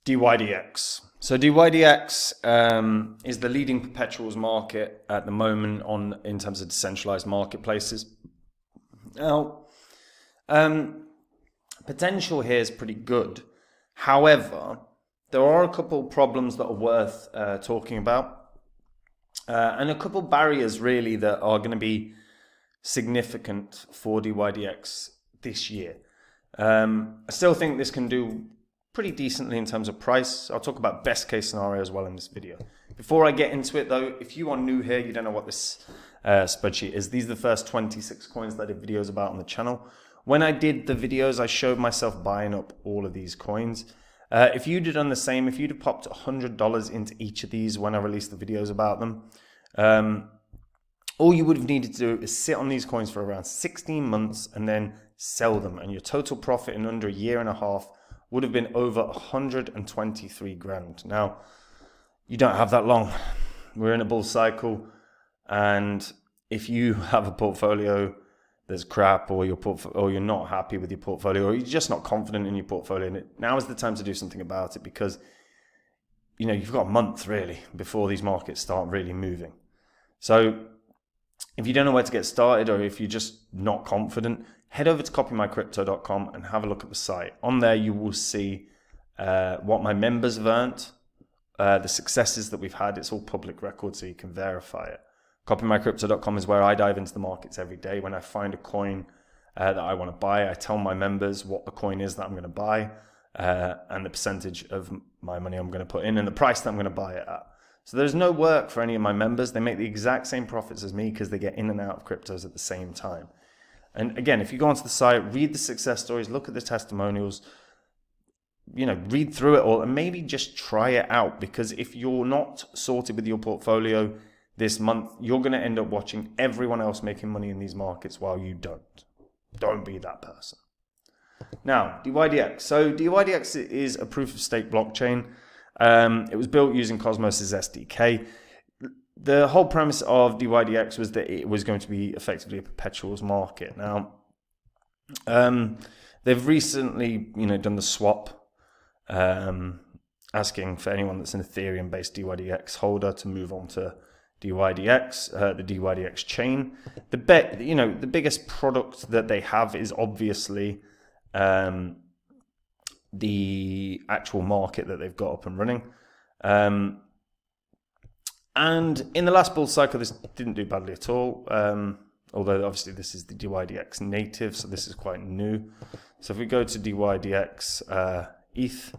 DYDX. So DYDX is the leading perpetuals market at the moment in terms of decentralized marketplaces. Now, potential here is pretty good. However, there are a couple problems that are worth talking about, and a couple barriers really that are going to be significant for DYDX this year. I still think this can do pretty decently in terms of price. I'll talk about best case scenario as well in this video. Before I get into it though, if you are new here, you don't know what this spreadsheet is. These are the first 26 coins that I did videos about on the channel. When I did the videos, I showed myself buying up all of these coins. If you'd have done the same, if you'd have popped $100 into each of these when I released the videos about them, all you would have needed to do is sit on these coins for around 16 months and then sell them. And your total profit in under a year and a half would have been over 123 grand. Now, you don't have that long. We're in a bull cycle. And if you have a portfolio that's crap, or you're not happy with your portfolio, or you're just not confident in your portfolio, now is the time to do something about it, because you've got a month really before these markets start really moving. So if you don't know where to get started, or if you're just not confident, head over to copymycrypto.com and have a look at the site. On there you will see what my members have earned, the successes that we've had. It's all public record, so you can verify it. Copymycrypto.com is where I dive into the markets every day. When I find a coin that I want to buy, I tell my members what the coin is that I'm going to buy, and the percentage of my money I'm going to put in, and the price that I'm going to buy it at. So there's no work for any of my members. They make the exact same profits as me because they get in and out of cryptos at the same time. And again, if you go onto the site, read the success stories, look at the testimonials, read through it all, and maybe just try it out. Because if you're not sorted with your portfolio this month, you're going to end up watching everyone else making money in these markets while you don't. Don't be that person. Now, DYDX. So DYDX is a proof of stake blockchain. It was built using Cosmos's SDK. The whole premise of DYDX was that it was going to be effectively a perpetuals market. Now, they've recently, done the swap, asking for anyone that's an Ethereum-based DYDX holder to move on to DYDX, the DYDX chain. The biggest product that they have is obviously the actual market that they've got up and running. And in the last bull cycle, this didn't do badly at all. Although obviously this is the DYDX native, so this is quite new. So if we go to DYDX ETH,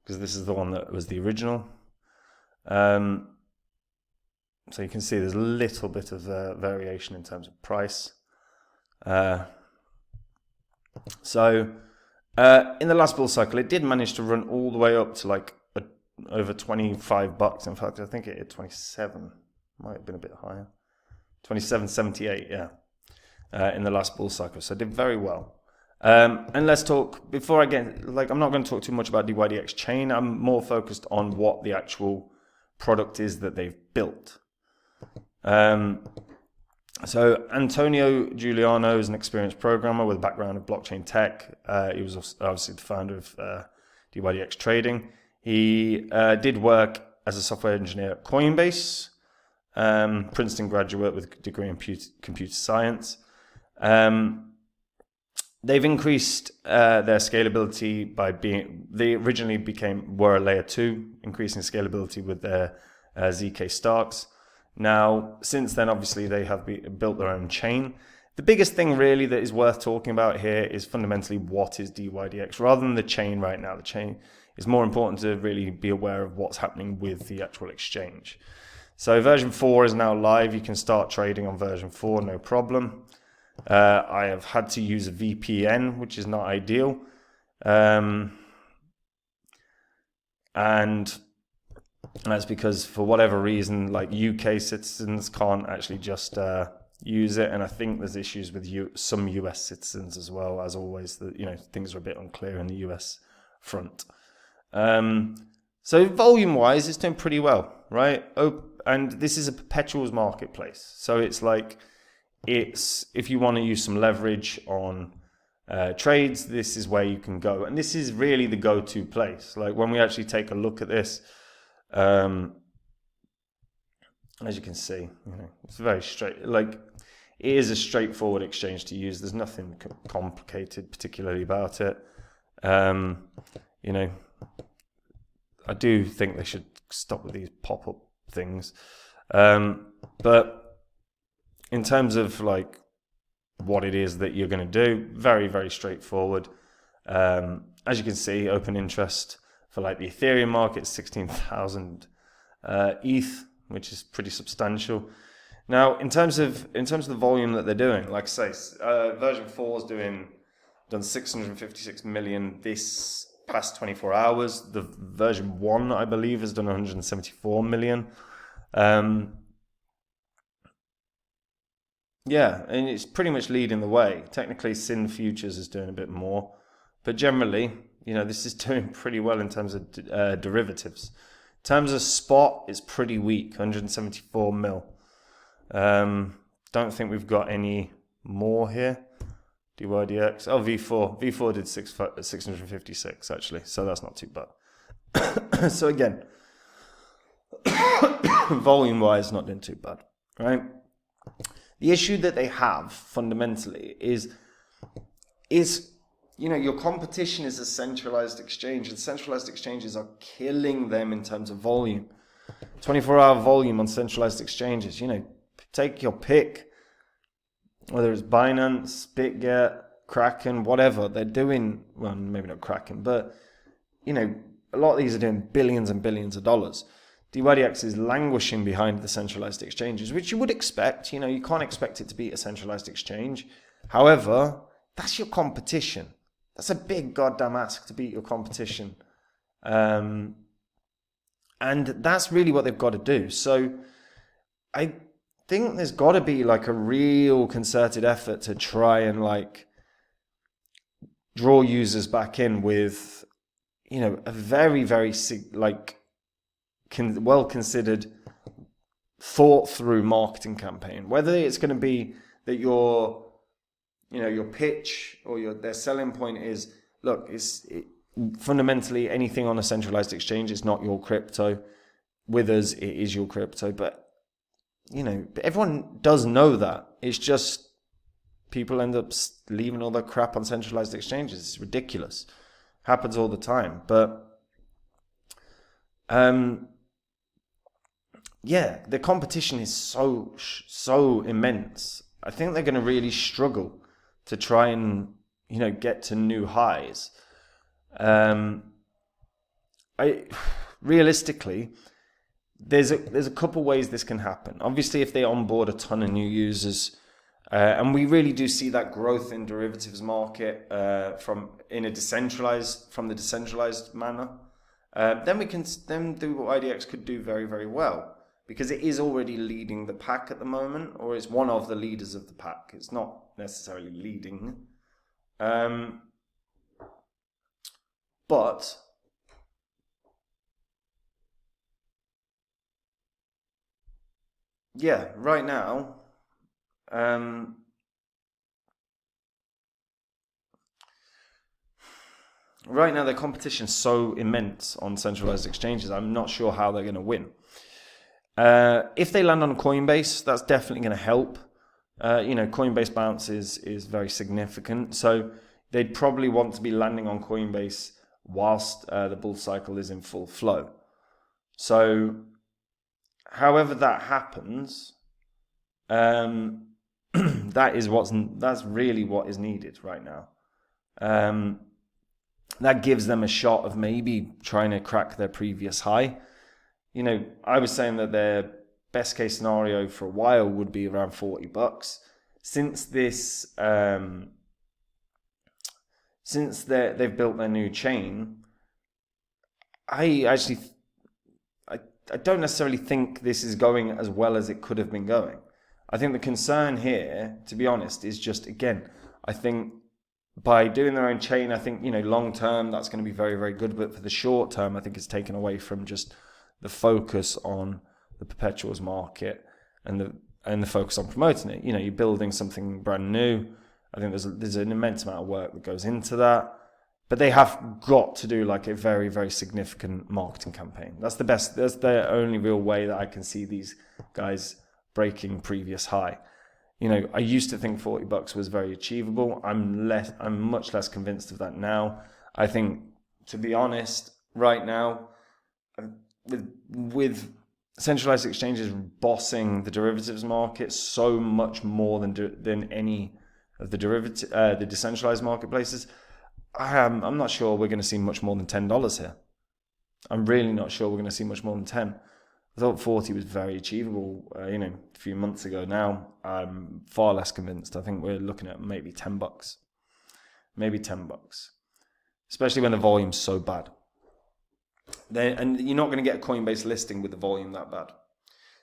because this is the one that was the original. So you can see there's a little bit of variation in terms of price. So in the last bull cycle, it did manage to run all the way up to like over $25. In fact, I think it hit 27. Might have been a bit higher. 27.78, yeah. In the last bull cycle, so it did very well. And let's talk, before I get, I'm not going to talk too much about DYDX chain. I'm more focused on what the actual product is that they've built. So Antonio Giuliano is an experienced programmer with a background in blockchain tech. He was obviously the founder of DYDX Trading. He did work as a software engineer at Coinbase, Princeton graduate with a degree in computer science. They've increased their scalability by they originally were a layer 2, increasing scalability with their ZK Starks. Now, since then, obviously, they have built their own chain. The biggest thing really that is worth talking about here is fundamentally what is DYDX, rather than the chain right now. The chain is more important to really be aware of what's happening with the actual exchange. So version 4 is now live. You can start trading on version 4, no problem. I have had to use a VPN, which is not ideal. And that's because for whatever reason, like UK citizens can't actually just use it. And I think there's issues with some US citizens as well. As always, things are a bit unclear in the US front. So volume-wise, it's doing pretty well, right? And this is a perpetuals marketplace. So it's if you want to use some leverage on trades, this is where you can go. And this is really the go-to place. Like when we actually take a look at this, as you can see, it's very straight. Like it is a straightforward exchange to use. There's nothing complicated particularly about it. I do think they should stop with these pop-up things. But in terms of like what it is that you're going to do, very, very straightforward. As you can see, open interest for like the Ethereum market, 16,000 ETH, which is pretty substantial. Now, in terms of the volume that they're doing, like I say, version 4 is done 656 million this past 24 hours. The version 1, I believe, has done 174 million. Yeah, and it's pretty much leading the way. Technically, Sin Futures is doing a bit more, but generally, this is doing pretty well in terms of derivatives. In terms of spot, it's pretty weak, 174 mil. Don't think we've got any more here. DYDX. Oh, V4. V4 did 656 actually, so that's not too bad. So again, volume-wise, not doing too bad, right? The issue that they have fundamentally is your competition is a centralized exchange, and centralized exchanges are killing them in terms of volume. 24-hour volume on centralized exchanges, take your pick, whether it's Binance, BitGet, Kraken, whatever, they're doing, well, maybe not Kraken, but, a lot of these are doing billions and billions of dollars. DYDX is languishing behind the centralized exchanges, which you would expect. You can't expect it to beat a centralized exchange. However, that's your competition. That's a big goddamn ask to beat your competition. And that's really what they've got to do. So I think there's got to be like a real concerted effort to try and like draw users back in with, a very, very well considered, thought through marketing campaign. Whether it's going to be that your pitch or their selling point is, look, fundamentally anything on a centralized exchange is not your crypto. With us, it is your crypto. But everyone does know that. It's just people end up leaving all their crap on centralized exchanges. It's ridiculous. Happens all the time. But the competition is so immense. I think they're going to really struggle to try and get to new highs. Realistically, there's a couple ways this can happen. Obviously, if they onboard a ton of new users, and we really do see that growth in derivatives market from the decentralized manner, then DYDX could do very, very well, because it is already leading the pack at the moment, or is one of the leaders of the pack. It's not necessarily leading. But right now, the competition's so immense on centralized exchanges. I'm not sure how they're going to win. If they land on Coinbase, that's definitely going to help. Coinbase bounce is very significant, so they'd probably want to be landing on Coinbase whilst the bull cycle is in full flow. So, however that happens, that's really what is needed right now. That gives them a shot of maybe trying to crack their previous high. I was saying that their best case scenario for a while would be around $40. Since they've built their new chain, I don't necessarily think this is going as well as it could have been going. I think the concern here, to be honest, is just, again, I think by doing their own chain, I think, long term, that's going to be very, very good. But for the short term, I think it's taken away from just the focus on the perpetuals market and the focus on promoting it. You're building something brand new. I think there's an immense amount of work that goes into that. But they have got to do like a very, very significant marketing campaign. That's the only real way that I can see these guys breaking previous high. You know, I used to think $40 was very achievable. I'm much less convinced of that now. I think, to be honest, right now, with centralized exchanges bossing the derivatives market so much more than any of the decentralized marketplaces, I'm not sure we're going to see much more than $10 here. I'm really not sure we're going to see much more than 10. I thought 40 was very achievable, a few months ago. Now I'm far less convinced. I think we're looking at maybe $10, maybe $10, especially when the volume's so bad. And you're not going to get a Coinbase listing with the volume that bad.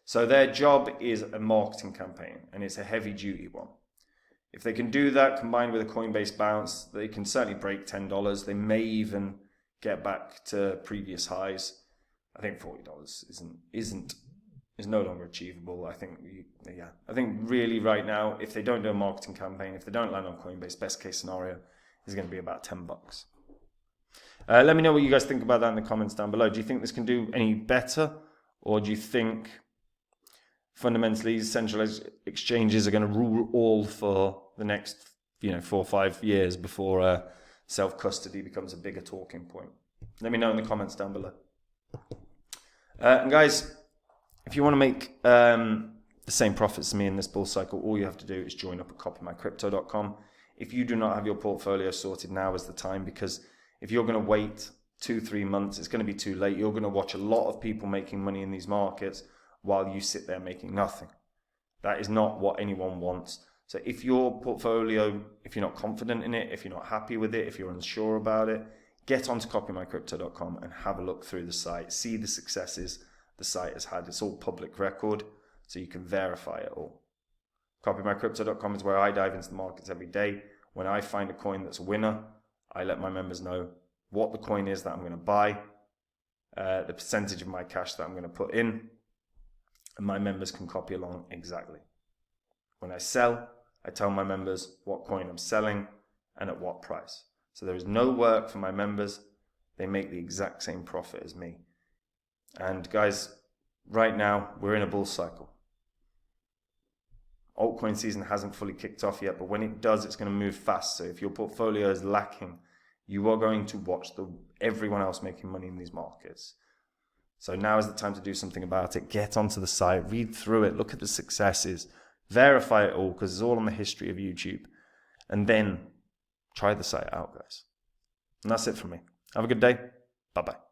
So their job is a marketing campaign, and it's a heavy-duty one. If they can do that combined with a Coinbase bounce, they can certainly break $10. They may even get back to previous highs. I think $40 is no longer achievable. I think really right now, if they don't do a marketing campaign, if they don't land on Coinbase, best case scenario is going to be about $10. Let me know what you guys think about that in the comments down below. Do you think this can do any better, or do you think fundamentally centralized exchanges are going to rule all for the next 4 or 5 years before self-custody becomes a bigger talking point? Let me know in the comments down below. And guys, if you want to make the same profits as me in this bull cycle, all you have to do is join up at copymycrypto.com. If you do not have your portfolio sorted, now is the time, because if you're going to wait 2-3 months, it's going to be too late. You're going to watch a lot of people making money in these markets while you sit there making nothing. That is not what anyone wants. So if your portfolio, if you're not confident in it, if you're not happy with it, if you're unsure about it, get onto copymycrypto.com and have a look through the site. See the successes the site has had. It's all public record, so you can verify it all. Copymycrypto.com is where I dive into the markets every day. When I find a coin that's a winner, I let my members know what the coin is that I'm going to buy, the percentage of my cash that I'm going to put in, and my members can copy along exactly. When I sell, I tell my members what coin I'm selling and at what price. So there is no work for my members. They make the exact same profit as me. And guys, right now we're in a bull cycle. Altcoin season hasn't fully kicked off yet, but when it does, it's going to move fast. So if your portfolio is lacking, you are going to watch everyone else making money in these markets. So now is the time to do something about it. Get onto the site, read through it, look at the successes, verify it all, because it's all on the history of YouTube. And then try the site out, guys. And that's it from me. Have a good day. Bye-bye.